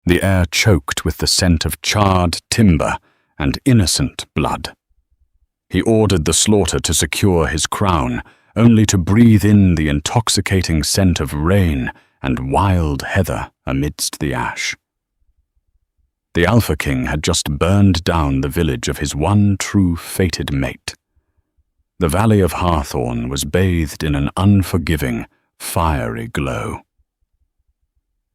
the air choked with the scent of charred timber and innocent blood. He ordered the slaughter to secure his crown, only to breathe in the intoxicating scent of rain and wild heather amidst the ash. The Alpha King had just burned down the village of his one true fated mate. The valley of Hawthorne was bathed in an unforgiving, fiery glow.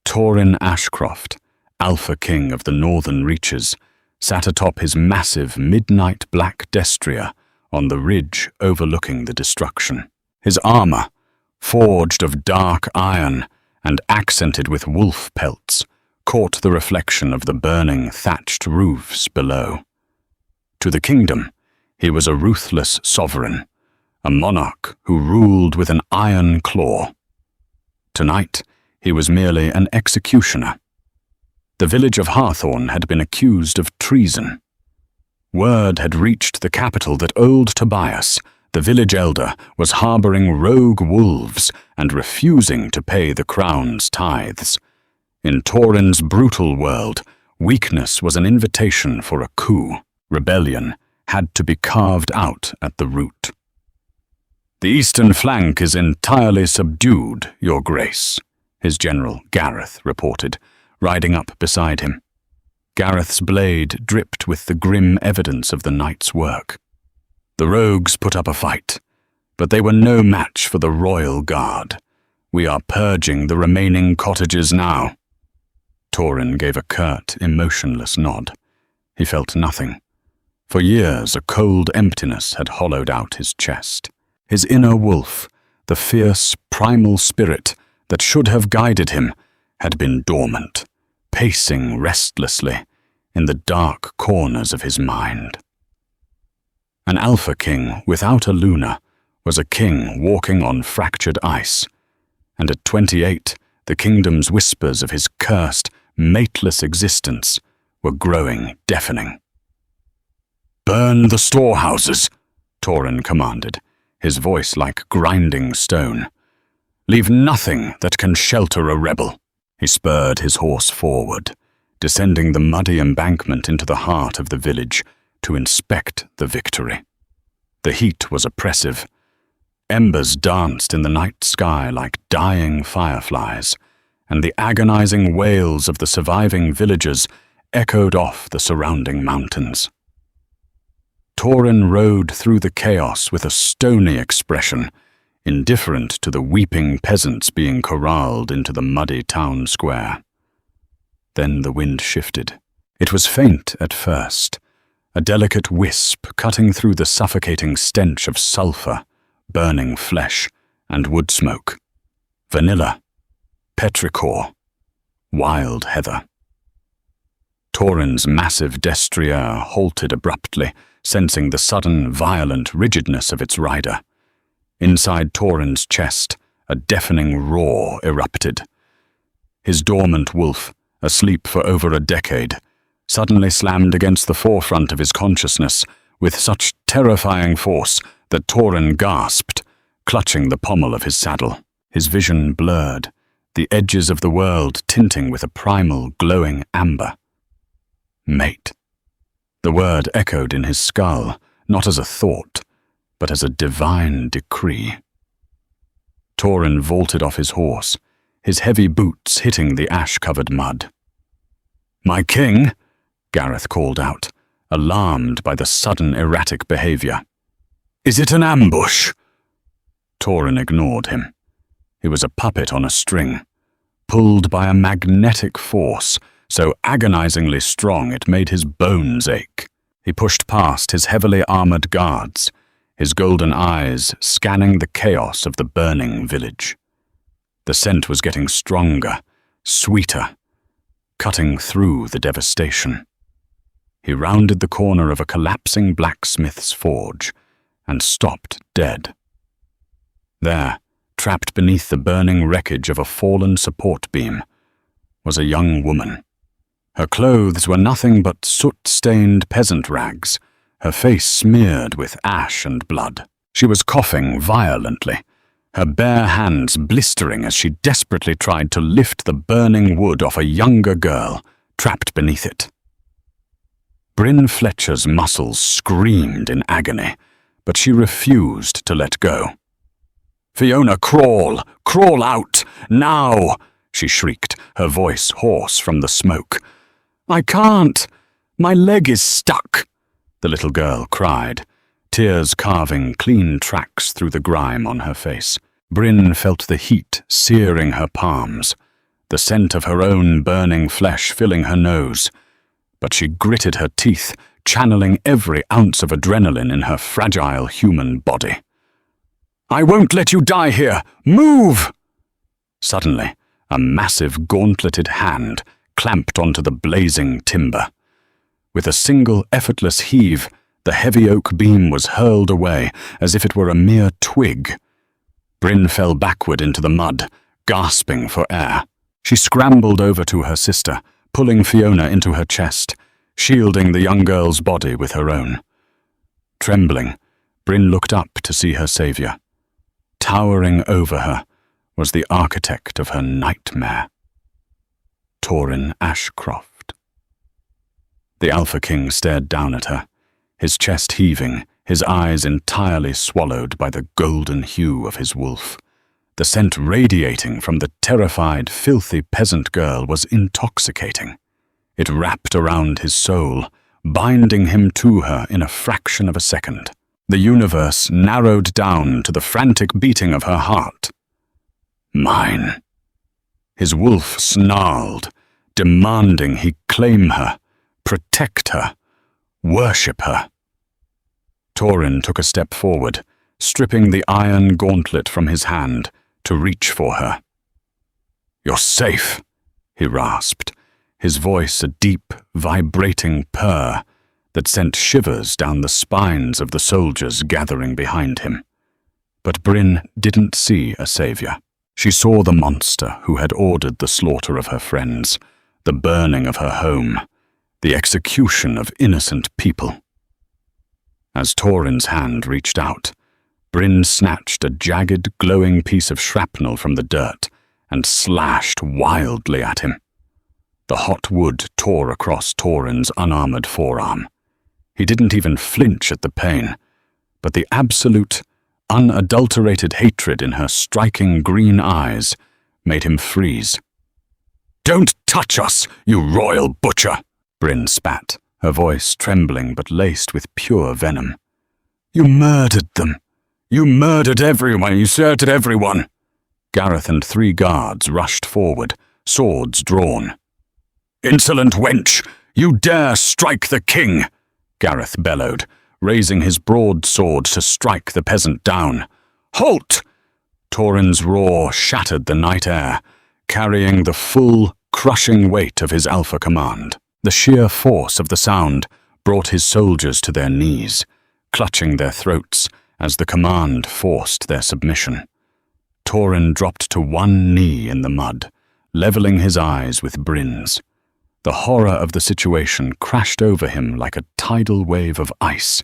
Torin Ashcroft, Alpha King of the Northern Reaches, sat atop his massive midnight black destrier on the ridge overlooking the destruction. His armor, forged of dark iron and accented with wolf pelts, caught the reflection of the burning thatched roofs below. To the kingdom, he was a ruthless sovereign, a monarch who ruled with an iron claw. Tonight, he was merely an executioner. The village of Hawthorne had been accused of treason. Word had reached the capital that old Tobias, the village elder, was harboring rogue wolves and refusing to pay the crown's tithes. In Torin's brutal world, weakness was an invitation for a coup. Rebellion had to be carved out at the root. "The eastern flank is entirely subdued, Your Grace," his general, Gareth, reported, riding up beside him. Gareth's blade dripped with the grim evidence of the night's work. "The rogues put up a fight, but they were no match for the royal guard. We are purging the remaining cottages now." Torin gave a curt, emotionless nod. He felt nothing. For years, a cold emptiness had hollowed out his chest. His inner wolf, the fierce, primal spirit that should have guided him, had been dormant, pacing restlessly in the dark corners of his mind. An Alpha King without a Luna was a king walking on fractured ice, and at 28, the kingdom's whispers of his cursed, mateless existence were growing deafening. "Burn the storehouses," Torin commanded, his voice like grinding stone. "Leave nothing that can shelter a rebel." He spurred his horse forward, descending the muddy embankment into the heart of the village to inspect the victory. The heat was oppressive. Embers danced in the night sky like dying fireflies, and the agonizing wails of the surviving villagers echoed off the surrounding mountains. Torin rode through the chaos with a stony expression, indifferent to the weeping peasants being corralled into the muddy town square. Then the wind shifted. It was faint at first, a delicate wisp cutting through the suffocating stench of sulfur, burning flesh, and wood smoke. Vanilla, petrichor, wild heather. Torin's massive destrier halted abruptly, sensing the sudden, violent rigidness of its rider. Inside Torin's chest, a deafening roar erupted. His dormant wolf, asleep for over a decade, suddenly slammed against the forefront of his consciousness with such terrifying force that Torin gasped, clutching the pommel of his saddle. His vision blurred, the edges of the world tinting with a primal, glowing amber. Mate. The word echoed in his skull, not as a thought, but as a divine decree. Torin vaulted off his horse, his heavy boots hitting the ash-covered mud. "My king," Gareth called out, alarmed by the sudden erratic behavior. "Is it an ambush?" Torin ignored him. He was a puppet on a string, pulled by a magnetic force so agonizingly strong it made his bones ache. He pushed past his heavily armored guards, his golden eyes scanning the chaos of the burning village. The scent was getting stronger, sweeter, cutting through the devastation. He rounded the corner of a collapsing blacksmith's forge and stopped dead. There, trapped beneath the burning wreckage of a fallen support beam, was a young woman. Her clothes were nothing but soot-stained peasant rags, her face smeared with ash and blood. She was coughing violently, her bare hands blistering as she desperately tried to lift the burning wood off a younger girl trapped beneath it. Bryn Fletcher's muscles screamed in agony, but she refused to let go. "Fiona, crawl! Crawl out! Now!" she shrieked, her voice hoarse from the smoke. "I can't! My leg is stuck!" the little girl cried, tears carving clean tracks through the grime on her face. Bryn felt the heat searing her palms, the scent of her own burning flesh filling her nose. But she gritted her teeth, channeling every ounce of adrenaline in her fragile human body. "I won't let you die here! Move!" Suddenly, a massive gauntleted hand clamped onto the blazing timber. With a single effortless heave, the heavy oak beam was hurled away as if it were a mere twig. Bryn fell backward into the mud, gasping for air. She scrambled over to her sister, pulling Fiona into her chest, shielding the young girl's body with her own. Trembling, Bryn looked up to see her savior. Towering over her was the architect of her nightmare, Torin Ashcroft. The Alpha King stared down at her, his chest heaving, his eyes entirely swallowed by the golden hue of his wolf. The scent radiating from the terrified, filthy peasant girl was intoxicating. It wrapped around his soul, binding him to her in a fraction of a second. The universe narrowed down to the frantic beating of her heart. Mine. His wolf snarled, demanding he claim her, protect her, worship her. Torin took a step forward, stripping the iron gauntlet from his hand to reach for her. "You're safe," he rasped, his voice a deep, vibrating purr that sent shivers down the spines of the soldiers gathering behind him. But Bryn didn't see a savior. She saw the monster who had ordered the slaughter of her friends, the burning of her home, the execution of innocent people. As Torin's hand reached out, Bryn snatched a jagged, glowing piece of shrapnel from the dirt and slashed wildly at him. The hot wood tore across Torin's unarmored forearm. He didn't even flinch at the pain, but the absolute, unadulterated hatred in her striking green eyes made him freeze. "Don't touch us, you royal butcher!" Bryn spat, her voice trembling but laced with pure venom. "You murdered them. You murdered everyone. You deserted everyone." Gareth and 3 guards rushed forward, swords drawn. "Insolent wench! You dare strike the king!" Gareth bellowed, raising his broadsword to strike the peasant down. "Halt!" Torin's roar shattered the night air, carrying the full, crushing weight of his alpha command. The sheer force of the sound brought his soldiers to their knees, clutching their throats as the command forced their submission. Torin dropped to one knee in the mud, leveling his eyes with Bryn's. The horror of the situation crashed over him like a tidal wave of ice.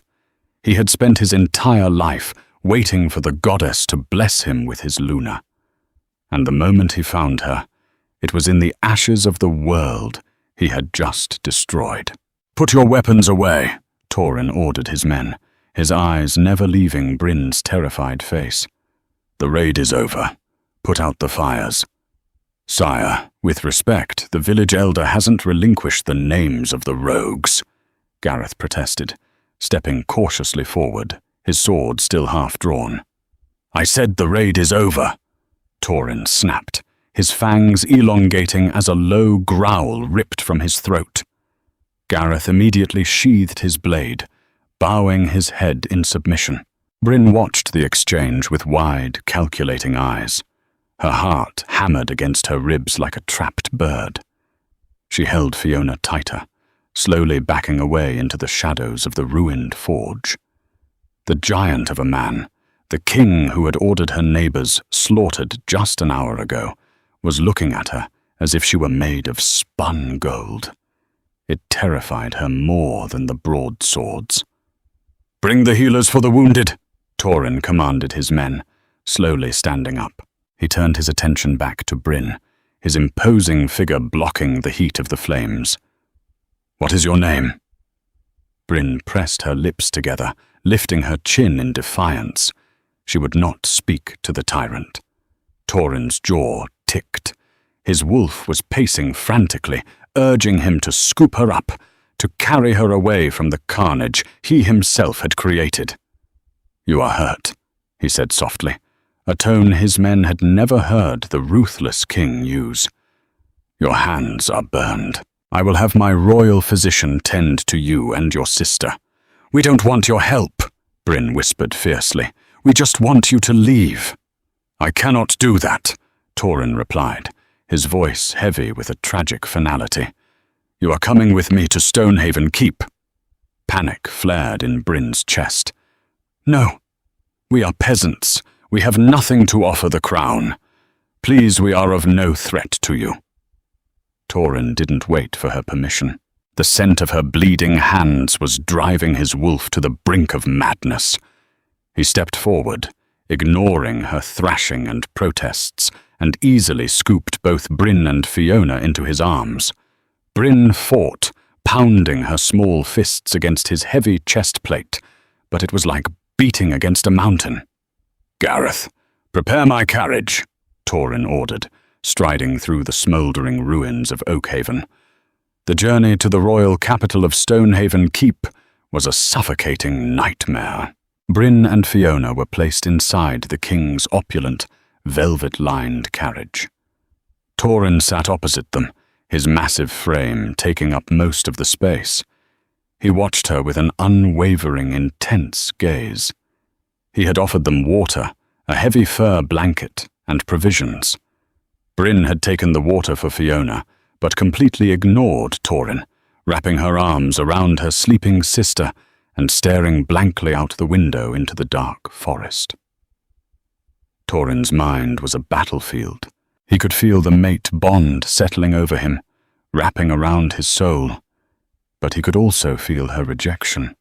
He had spent his entire life waiting for the goddess to bless him with his Luna. And the moment he found her, it was in the ashes of the world he had just destroyed. "Put your weapons away," Torin ordered his men, his eyes never leaving Bryn's terrified face. "The raid is over. Put out the fires." "Sire, with respect, the village elder hasn't relinquished the names of the rogues," Gareth protested, stepping cautiously forward, his sword still half drawn. "I said the raid is over," Torin snapped, his fangs elongating as a low growl ripped from his throat. Gareth immediately sheathed his blade, bowing his head in submission. Bryn watched the exchange with wide, calculating eyes. Her heart hammered against her ribs like a trapped bird. She held Fiona tighter, slowly backing away into the shadows of the ruined forge. The giant of a man, the king who had ordered her neighbors slaughtered just an hour ago, was looking at her as if she were made of spun gold. It terrified her more than the broadswords. "Bring the healers for the wounded," Torin commanded his men, slowly standing up. He turned his attention back to Bryn, his imposing figure blocking the heat of the flames. "What is your name?" Bryn pressed her lips together, lifting her chin in defiance. She would not speak to the tyrant. Torin's jaw ticked. His wolf was pacing frantically, urging him to scoop her up, to carry her away from the carnage he himself had created. "You are hurt," he said softly, a tone his men had never heard the ruthless king use. "Your hands are burned. I will have my royal physician tend to you and your sister." "We don't want your help," Bryn whispered fiercely. "We just want you to leave." "I cannot do that," Torin replied, his voice heavy with a tragic finality. "You are coming with me to Stonehaven Keep." Panic flared in Bryn's chest. "No, we are peasants. We have nothing to offer the crown. Please, we are of no threat to you." Torin didn't wait for her permission. The scent of her bleeding hands was driving his wolf to the brink of madness. He stepped forward, ignoring her thrashing and protests, and easily scooped both Bryn and Fiona into his arms. Bryn fought, pounding her small fists against his heavy chest plate, but it was like beating against a mountain. "Gareth, prepare my carriage," Torin ordered, striding through the smouldering ruins of Oakhaven. The journey to the royal capital of Stonehaven Keep was a suffocating nightmare. Bryn and Fiona were placed inside the king's opulent, velvet-lined carriage. Torin sat opposite them, his massive frame taking up most of the space. He watched her with an unwavering, intense gaze. He had offered them water, a heavy fur blanket, and provisions. Bryn had taken the water for Fiona, but completely ignored Torin, wrapping her arms around her sleeping sister and staring blankly out the window into the dark forest. Torin's mind was a battlefield. He could feel the mate bond settling over him, wrapping around his soul. But he could also feel her rejection.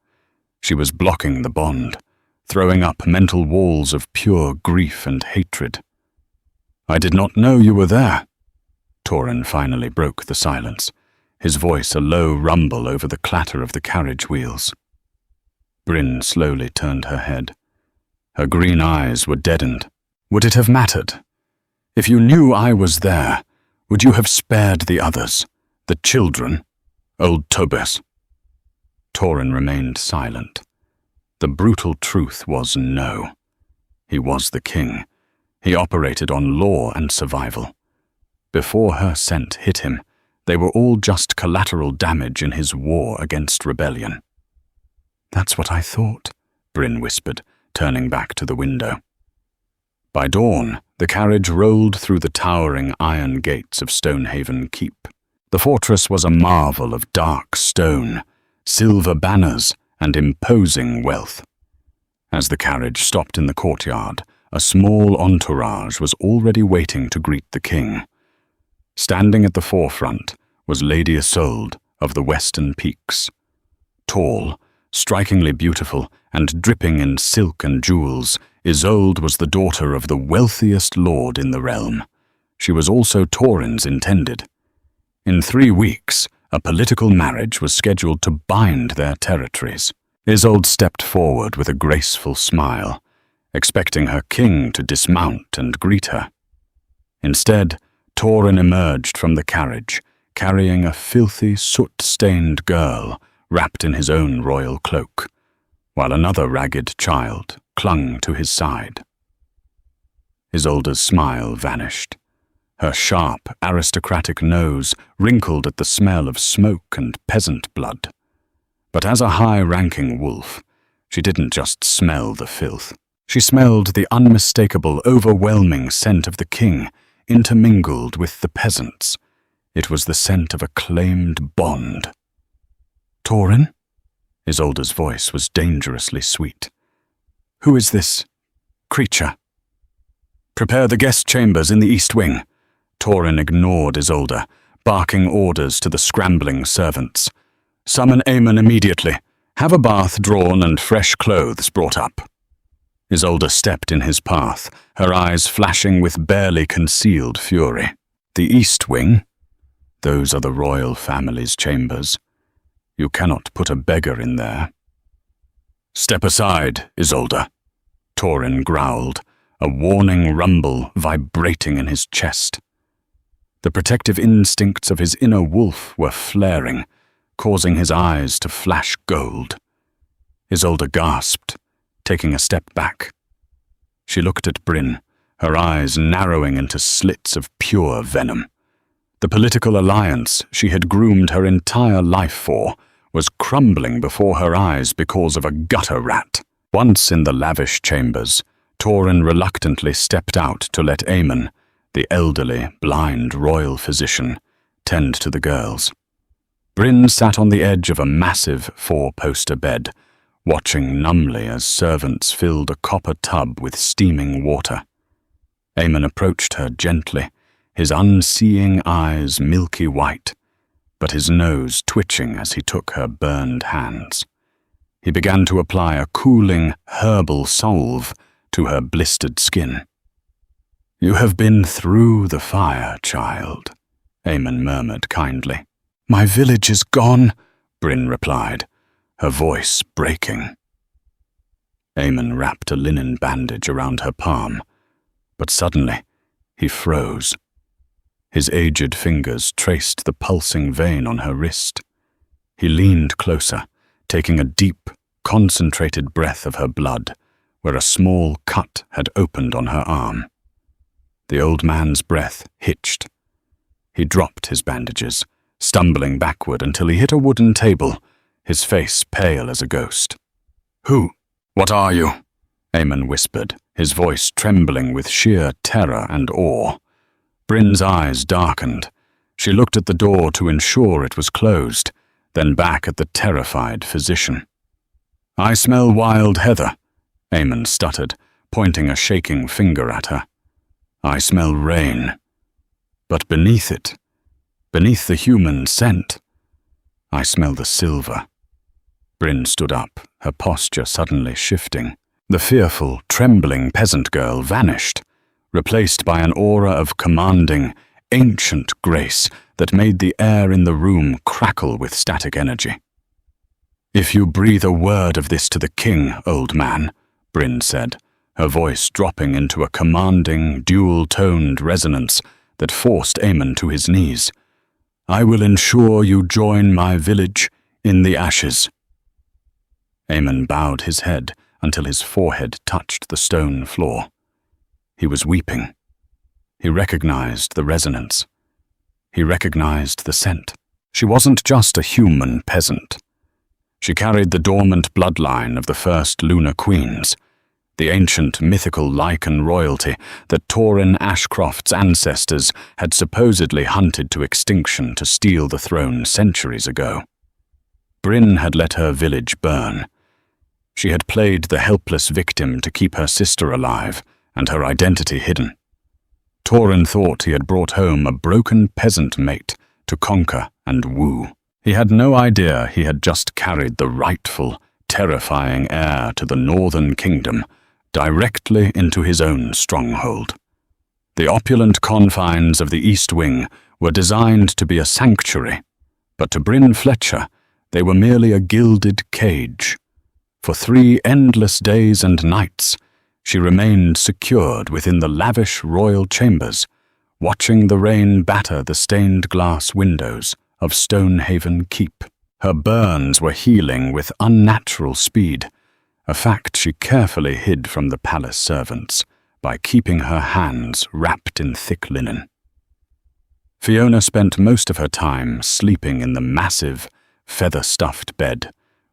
She was blocking the bond, throwing up mental walls of pure grief and hatred. "I did not know you were there." Torin finally broke the silence, his voice a low rumble over the clatter of the carriage wheels. Bryn slowly turned her head. Her green eyes were deadened. "Would it have mattered? If you knew I was there, would you have spared the others, the children, old Tobias?" Torin remained silent. The brutal truth was no. He was the king. He operated on law and survival. Before her scent hit him, they were all just collateral damage in his war against rebellion. "That's what I thought," Bryn whispered, turning back to the window. By dawn, the carriage rolled through the towering iron gates of Stonehaven Keep. The fortress was a marvel of dark stone, silver banners, and imposing wealth. As the carriage stopped in the courtyard, a small entourage was already waiting to greet the king. Standing at the forefront was Lady Isolde of the Western Peaks. Tall, strikingly beautiful, and dripping in silk and jewels, Isolde was the daughter of the wealthiest lord in the realm. She was also Torin's intended. In 3 weeks, a political marriage was scheduled to bind their territories. Isolde stepped forward with a graceful smile, expecting her king to dismount and greet her. Instead, Torin emerged from the carriage, carrying a filthy, soot-stained girl wrapped in his own royal cloak, while another ragged child clung to his side. Isolde's smile vanished. Her sharp, aristocratic nose wrinkled at the smell of smoke and peasant blood. But as a high-ranking wolf, she didn't just smell the filth. She smelled the unmistakable, overwhelming scent of the king, intermingled with the peasants. It was the scent of a claimed bond. "Torin?" Isolde's voice was dangerously sweet. "Who is this creature?" "Prepare the guest chambers in the east wing." Torin ignored Isolde, barking orders to the scrambling servants. "Summon Aemon immediately. Have a bath drawn and fresh clothes brought up." Isolde stepped in his path, her eyes flashing with barely concealed fury. The East Wing? Those are the royal family's chambers. You cannot put a beggar in there. Step aside, Isolde, Torin growled, a warning rumble vibrating in his chest. The protective instincts of his inner wolf were flaring, causing his eyes to flash gold. Isolde gasped, taking a step back. She looked at Bryn, her eyes narrowing into slits of pure venom. The political alliance she had groomed her entire life for was crumbling before her eyes because of a gutter rat. Once in the lavish chambers, Torin reluctantly stepped out to let Aemon, the elderly, blind royal physician, tend to the girls. Bryn sat on the edge of a massive four-poster bed, watching numbly as servants filled a copper tub with steaming water. Aemon approached her gently, his unseeing eyes milky white, but his nose twitching as he took her burned hands. He began to apply a cooling, herbal salve to her blistered skin. "You have been through the fire, child," Aemon murmured kindly. "My village is gone," Bryn replied, her voice breaking. Aemon wrapped a linen bandage around her palm, but suddenly he froze. His aged fingers traced the pulsing vein on her wrist. He leaned closer, taking a deep, concentrated breath of her blood, where a small cut had opened on her arm. The old man's breath hitched. He dropped his bandages, stumbling backward until he hit a wooden table, his face pale as a ghost. "Who? What are you?" Aemon whispered, his voice trembling with sheer terror and awe. Bryn's eyes darkened. She looked at the door to ensure it was closed, then back at the terrified physician. "I smell wild heather," Aemon stuttered, pointing a shaking finger at her. "I smell rain. But beneath it, beneath the human scent, I smell the silver." Bryn stood up, her posture suddenly shifting. The fearful, trembling peasant girl vanished, replaced by an aura of commanding, ancient grace that made the air in the room crackle with static energy. "If you breathe a word of this to the king, old man," Bryn said, her voice dropping into a commanding, dual-toned resonance that forced Aemon to his knees, "I will ensure you join my village in the ashes." Aemon bowed his head until his forehead touched the stone floor. He was weeping. He recognized the resonance. He recognized the scent. She wasn't just a human peasant. She carried the dormant bloodline of the first lunar queens, the ancient mythical lichen royalty that Torin Ashcroft's ancestors had supposedly hunted to extinction to steal the throne centuries ago. Bryn had let her village burn. She had played the helpless victim to keep her sister alive and her identity hidden. Torin thought he had brought home a broken peasant mate to conquer and woo. He had no idea he had just carried the rightful, terrifying heir to the northern kingdom directly into his own stronghold. The opulent confines of the East Wing were designed to be a sanctuary, but to Bryn Fletcher, they were merely a gilded cage. For 3 endless days and nights, she remained secured within the lavish royal chambers, watching the rain batter the stained glass windows of Stonehaven Keep. Her burns were healing with unnatural speed, a fact she carefully hid from the palace servants by keeping her hands wrapped in thick linen. Fiona spent most of her time sleeping in the massive, feather-stuffed bed,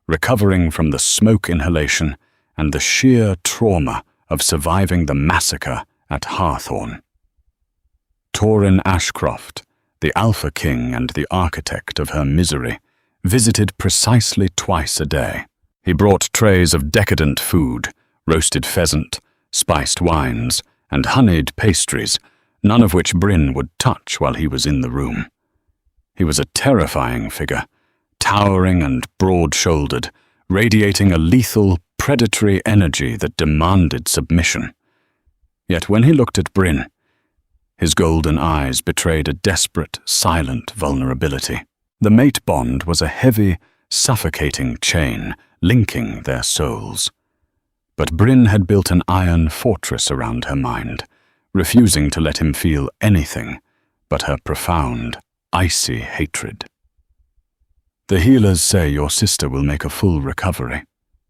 recovering from the smoke inhalation and the sheer trauma of surviving the massacre at Hawthorne. Torin Ashcroft, the Alpha King and the architect of her misery, visited precisely twice a day. He brought trays of decadent food, roasted pheasant, spiced wines, and honeyed pastries, none of which Bryn would touch while he was in the room. He was a terrifying figure, towering and broad-shouldered, radiating a lethal, predatory energy that demanded submission. Yet when he looked at Bryn, His golden eyes betrayed a desperate, silent vulnerability. The mate bond was a heavy, suffocating chain linking their souls. But Bryn had built an iron fortress around her mind, refusing to let him feel anything but her profound, icy hatred. "The healers say your sister will make a full recovery,"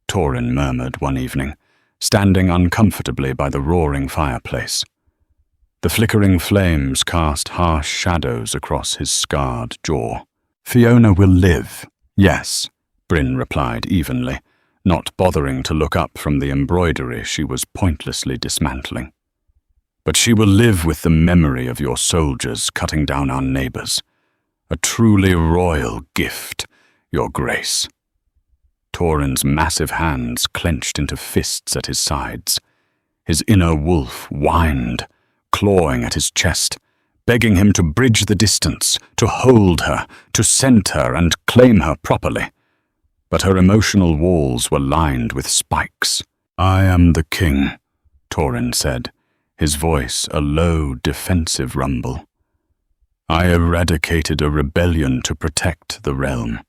Torin murmured one evening, standing uncomfortably by the roaring fireplace. The flickering flames cast harsh shadows across his scarred jaw. "Fiona will live, yes," Bryn replied evenly, not bothering to look up from the embroidery she was pointlessly dismantling. "But she will live with the memory of your soldiers cutting down our neighbors. A truly royal gift, Your Grace." Torin's massive hands clenched into fists at his sides. His inner wolf whined, clawing at his chest, begging him to bridge the distance, to hold her, to scent her and claim her properly. But her emotional walls were lined with spikes. "I am the king," Torin said, his voice a low, defensive rumble. "I eradicated a rebellion to protect the realm.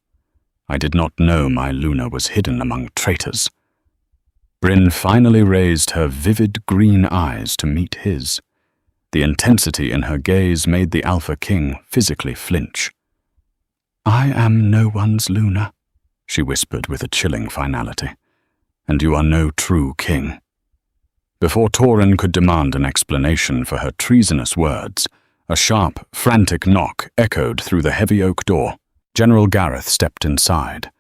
I did not know my Luna was hidden among traitors." Bryn finally raised her vivid green eyes to meet his. The intensity in her gaze made the Alpha King physically flinch. "I am no one's Luna," she whispered with a chilling finality, "and you are no true king." Before Torin could demand an explanation for her treasonous words, a sharp, frantic knock echoed through the heavy oak door. General Gareth stepped inside,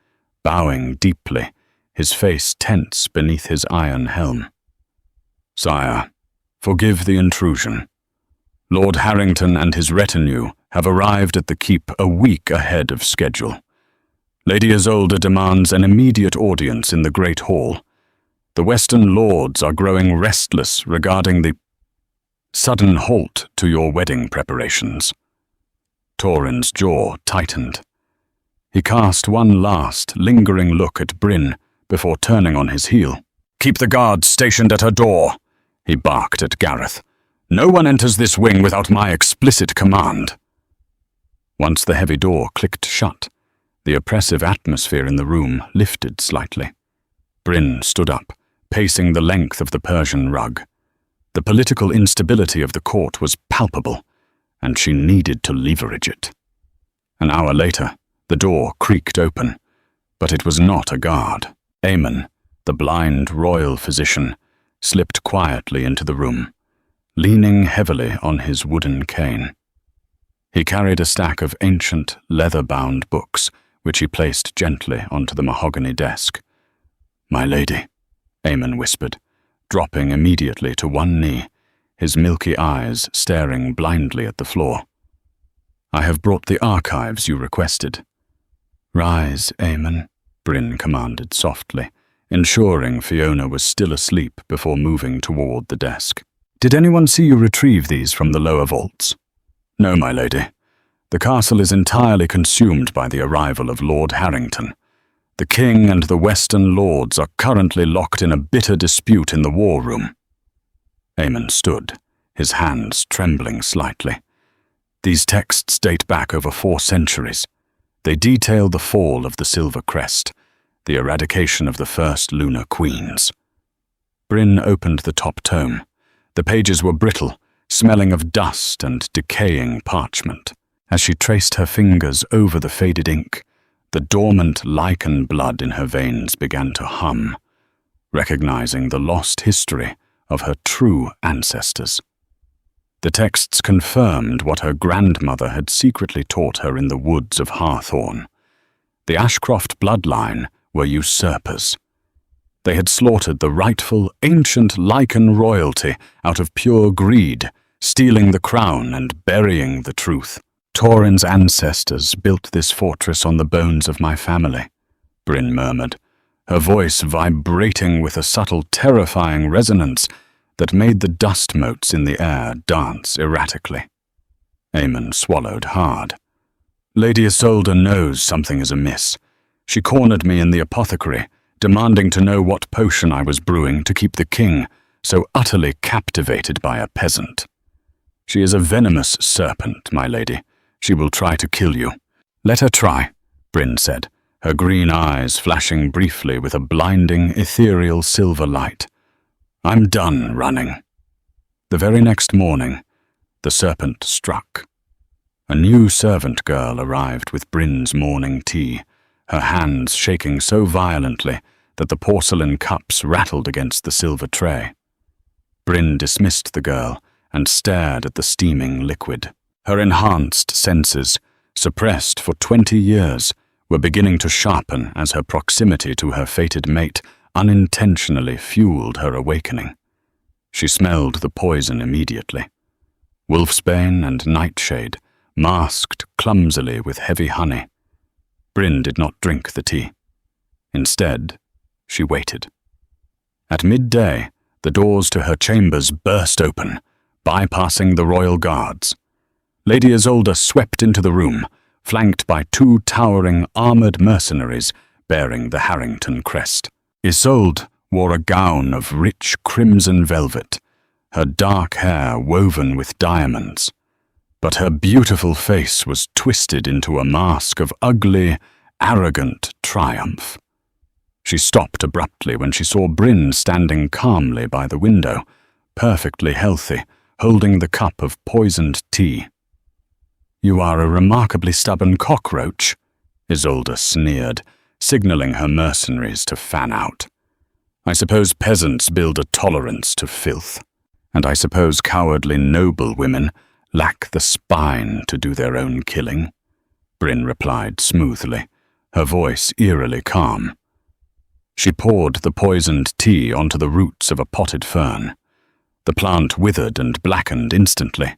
bowing deeply, his face tense beneath his iron helm. "Sire, forgive the intrusion. Lord Harrington and his retinue have arrived at the keep a week ahead of schedule. Lady Isolde demands an immediate audience in the Great Hall. The Western lords are growing restless regarding the sudden halt to your wedding preparations." Torin's jaw tightened. He cast one last, lingering look at Bryn before turning on his heel. "Keep the guards stationed at her door," he barked at Gareth. "No one enters this wing without my explicit command." Once the heavy door clicked shut, the oppressive atmosphere in the room lifted slightly. Bryn stood up, pacing the length of the Persian rug. The political instability of the court was palpable, and she needed to leverage it. An hour later, the door creaked open, but it was not a guard. Aemon, the blind royal physician, slipped quietly into the room, leaning heavily on his wooden cane. He carried a stack of ancient, leather-bound books, which he placed gently onto the mahogany desk. "My lady," Aemon whispered, dropping immediately to one knee, his milky eyes staring blindly at the floor. "I have brought the archives you requested." "Rise, Aemon," Bryn commanded softly, ensuring Fiona was still asleep before moving toward the desk. "Did anyone see you retrieve these from the lower vaults?" "No, my lady. The castle is entirely consumed by the arrival of Lord Harrington. The king and the Western lords are currently locked in a bitter dispute in the war room." Aemon stood, his hands trembling slightly. "These texts date back over 4 centuries. They detail the fall of the Silver Crest, the eradication of the first lunar queens." Bryn opened the top tome. The pages were brittle, smelling of dust and decaying parchment. As she traced her fingers over the faded ink, the dormant lichen blood in her veins began to hum, recognizing the lost history of her true ancestors. The texts confirmed what her grandmother had secretly taught her in the woods of Hawthorne. The Ashcroft bloodline were usurpers. They had slaughtered the rightful, ancient lichen royalty out of pure greed, stealing the crown and burying the truth. "Torin's ancestors built this fortress on the bones of my family," Bryn murmured, her voice vibrating with a subtle, terrifying resonance that made the dust motes in the air dance erratically. Aemon swallowed hard. "Lady Isolde knows something is amiss. She cornered me in the apothecary, demanding to know what potion I was brewing to keep the king so utterly captivated by a peasant." She is a venomous serpent, my lady. She will try to kill you. Let her try, Bryn said, her green eyes flashing briefly with a blinding, ethereal silver light. I'm done running. The very next morning, the serpent struck. A new servant girl arrived with Bryn's morning tea, her hands shaking so violently that the porcelain cups rattled against the silver tray. Bryn dismissed the girl and stared at the steaming liquid. Her enhanced senses, suppressed for 20 years, were beginning to sharpen as her proximity to her fated mate unintentionally fueled her awakening. She smelled the poison immediately. Wolfsbane and nightshade, masked clumsily with heavy honey. Bryn did not drink the tea. Instead, she waited. At midday, the doors to her chambers burst open, bypassing the royal guards. Lady Isolde swept into the room, flanked by 2 towering armored mercenaries bearing the Harrington crest. Isolde wore a gown of rich crimson velvet, her dark hair woven with diamonds. But her beautiful face was twisted into a mask of ugly, arrogant triumph. She stopped abruptly when she saw Bryn standing calmly by the window, perfectly healthy, holding the cup of poisoned tea. "You are a remarkably stubborn cockroach," Isolde sneered, signaling her mercenaries to fan out. "I suppose peasants build a tolerance to filth, and I suppose cowardly noble women lack the spine to do their own killing," Bryn replied smoothly, her voice eerily calm. She poured the poisoned tea onto the roots of a potted fern. The plant withered and blackened instantly.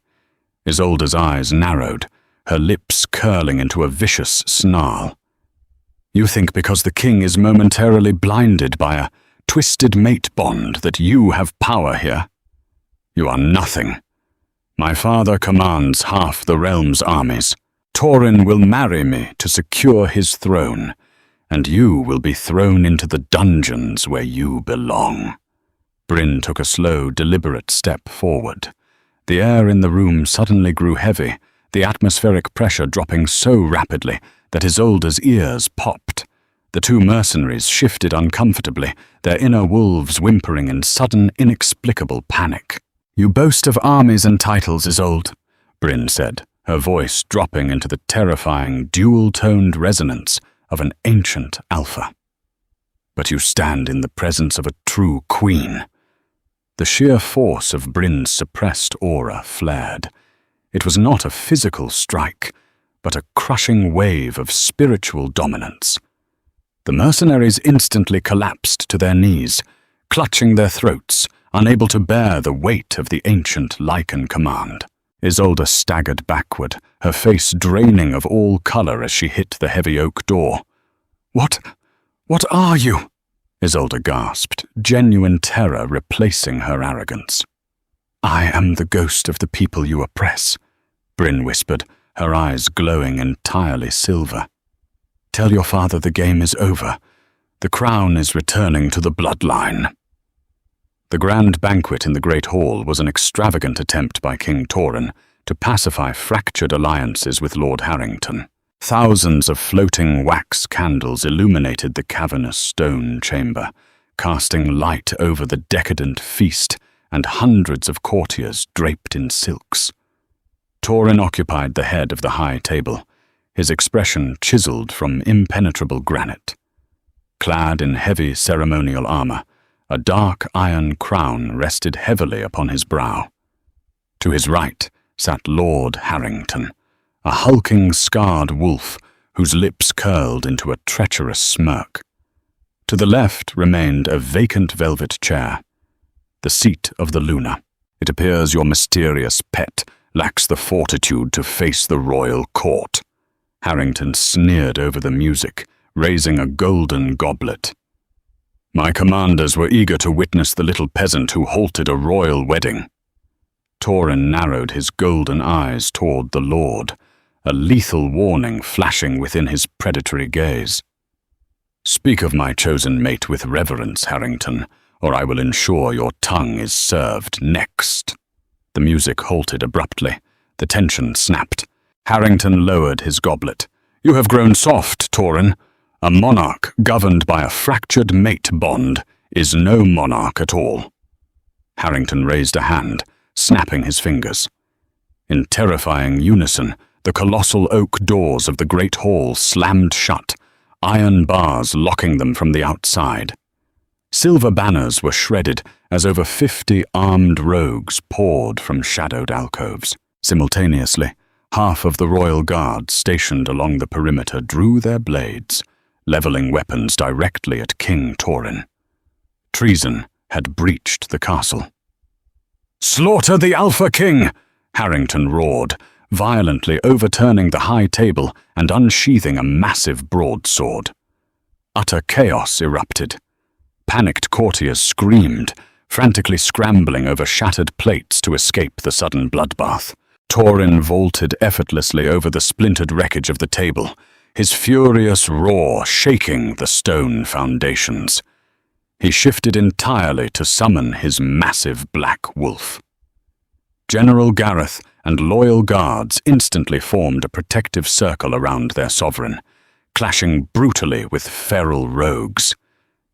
Isolde's eyes narrowed, her lips curling into a vicious snarl. "You think because the king is momentarily blinded by a twisted mate bond that you have power here? You are nothing. My father commands half the realm's armies. Torin will marry me to secure his throne, and you will be thrown into the dungeons where you belong." Bryn took a slow, deliberate step forward. The air in the room suddenly grew heavy, the atmospheric pressure dropping so rapidly that Isolde's ears popped. The 2 mercenaries shifted uncomfortably, their inner wolves whimpering in sudden, inexplicable panic. "You boast of armies and titles, Isolde," Bryn said, her voice dropping into the terrifying, dual-toned resonance of an ancient alpha. "But you stand in the presence of a true queen." The sheer force of Bryn's suppressed aura flared. It was not a physical strike, but a crushing wave of spiritual dominance. The mercenaries instantly collapsed to their knees, clutching their throats, unable to bear the weight of the ancient Lycan command. Isolde staggered backward, her face draining of all color as she hit the heavy oak door. What are you?" Isolde gasped, genuine terror replacing her arrogance. "I am the ghost of the people you oppress," Bryn whispered, her eyes glowing entirely silver. "Tell your father the game is over. The crown is returning to the bloodline." The grand banquet in the Great Hall was an extravagant attempt by King Torin to pacify fractured alliances with Lord Harrington. Thousands of floating wax candles illuminated the cavernous stone chamber, casting light over the decadent feast and hundreds of courtiers draped in silks. Torin occupied the head of the high table, his expression chiseled from impenetrable granite. Clad in heavy ceremonial armor, a dark iron crown rested heavily upon his brow. To his right sat Lord Harrington, a hulking, scarred wolf whose lips curled into a treacherous smirk. To the left remained a vacant velvet chair, the seat of the Luna. "It appears your mysterious pet lacks the fortitude to face the royal court." Harrington sneered over the music, raising a golden goblet. "My commanders were eager to witness the little peasant who halted a royal wedding." Torin narrowed his golden eyes toward the Lord, a lethal warning flashing within his predatory gaze. "Speak of my chosen mate with reverence, Harrington, or I will ensure your tongue is served next." The music halted abruptly. The tension snapped. Harrington lowered his goblet. "You have grown soft, Torin. A monarch governed by a fractured mate bond is no monarch at all." Harrington raised a hand, snapping his fingers. In terrifying unison, the colossal oak doors of the great hall slammed shut, iron bars locking them from the outside. Silver banners were shredded as over 50 armed rogues poured from shadowed alcoves. Simultaneously, half of the royal guards stationed along the perimeter drew their blades, leveling weapons directly at King Torin. Treason had breached the castle. "Slaughter the Alpha King!" Harrington roared, violently overturning the high table and unsheathing a massive broadsword. Utter chaos erupted. Panicked courtiers screamed, frantically scrambling over shattered plates to escape the sudden bloodbath. Torin vaulted effortlessly over the splintered wreckage of the table, his furious roar shaking the stone foundations. He shifted entirely to summon his massive black wolf. General Gareth and loyal guards instantly formed a protective circle around their sovereign, clashing brutally with feral rogues.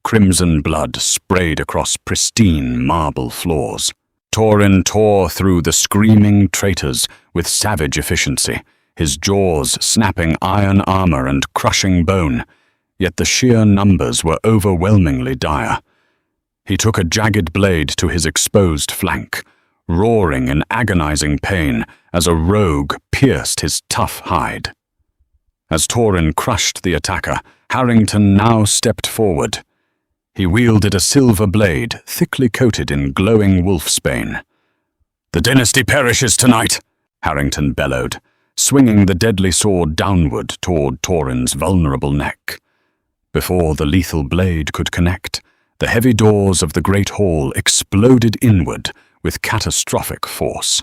Crimson blood sprayed across pristine marble floors. Torin tore through the screaming traitors with savage efficiency, his jaws snapping iron armor and crushing bone, yet the sheer numbers were overwhelmingly dire. He took a jagged blade to his exposed flank, roaring in agonizing pain as a rogue pierced his tough hide. As Torin crushed the attacker, Harrington now stepped forward. He wielded a silver blade, thickly coated in glowing wolfsbane. "The dynasty perishes tonight," Harrington bellowed, swinging the deadly sword downward toward Torin's vulnerable neck. Before the lethal blade could connect, the heavy doors of the great hall exploded inward with catastrophic force.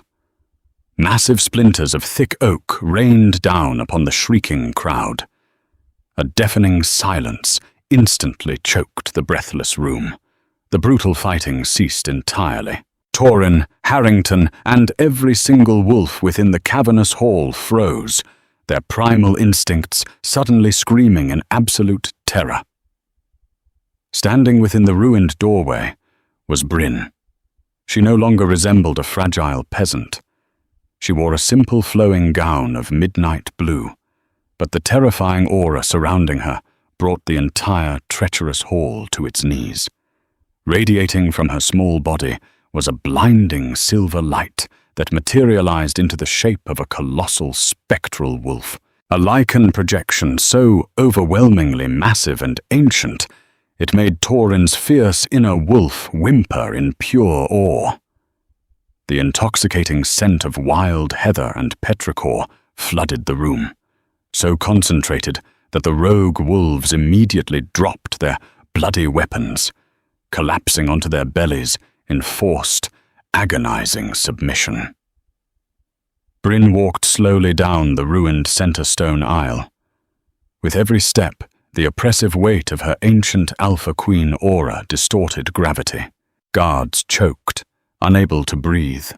Massive splinters of thick oak rained down upon the shrieking crowd. A deafening silence instantly choked the breathless room. The brutal fighting ceased entirely. Torin, Harrington, and every single wolf within the cavernous hall froze, their primal instincts suddenly screaming in absolute terror. Standing within the ruined doorway was Bryn. She no longer resembled a fragile peasant. She wore a simple flowing gown of midnight blue, but the terrifying aura surrounding her brought the entire treacherous hall to its knees. Radiating from her small body was a blinding silver light that materialized into the shape of a colossal spectral wolf, a lichen projection so overwhelmingly massive and ancient it made Torin's fierce inner wolf whimper in pure awe. The intoxicating scent of wild heather and petrichor flooded the room, so concentrated that the rogue wolves immediately dropped their bloody weapons, collapsing onto their bellies in forced, agonizing submission. Bryn walked slowly down the ruined center stone aisle. With every step, the oppressive weight of her ancient Alpha Queen aura distorted gravity. Guards choked, unable to breathe.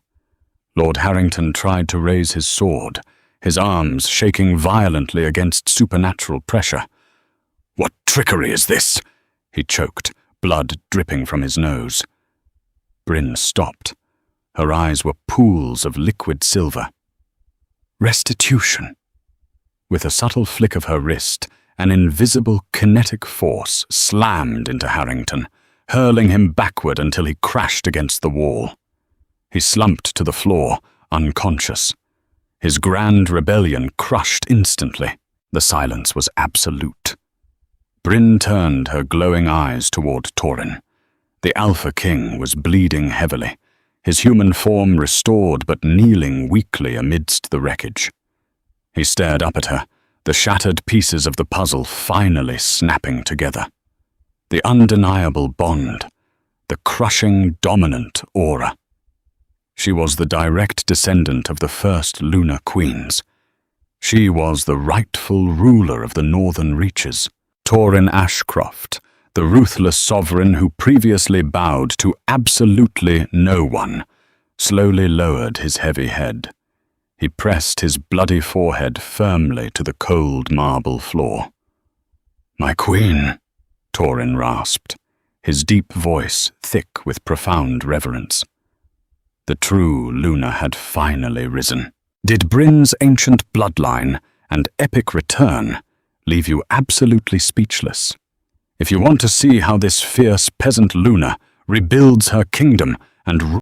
Lord Harrington tried to raise his sword, his arms shaking violently against supernatural pressure. "What trickery is this?" he choked, blood dripping from his nose. Bryn stopped. Her eyes were pools of liquid silver. "Restitution." With a subtle flick of her wrist, an invisible kinetic force slammed into Harrington, hurling him backward until he crashed against the wall. He slumped to the floor, unconscious. His grand rebellion crushed instantly. The silence was absolute. Bryn turned her glowing eyes toward Torin. The Alpha King was bleeding heavily, his human form restored but kneeling weakly amidst the wreckage. He stared up at her, the shattered pieces of the puzzle finally snapping together. The undeniable bond, the crushing dominant aura. She was the direct descendant of the first lunar queens. She was the rightful ruler of the northern reaches. Torin Ashcroft, the ruthless sovereign who previously bowed to absolutely no one, slowly lowered his heavy head. He pressed his bloody forehead firmly to the cold marble floor. "My queen," Thorin rasped, his deep voice thick with profound reverence. The true Luna had finally risen. Did Bryn's ancient bloodline and epic return leave you absolutely speechless? If you want to see how this fierce peasant Luna rebuilds her kingdom and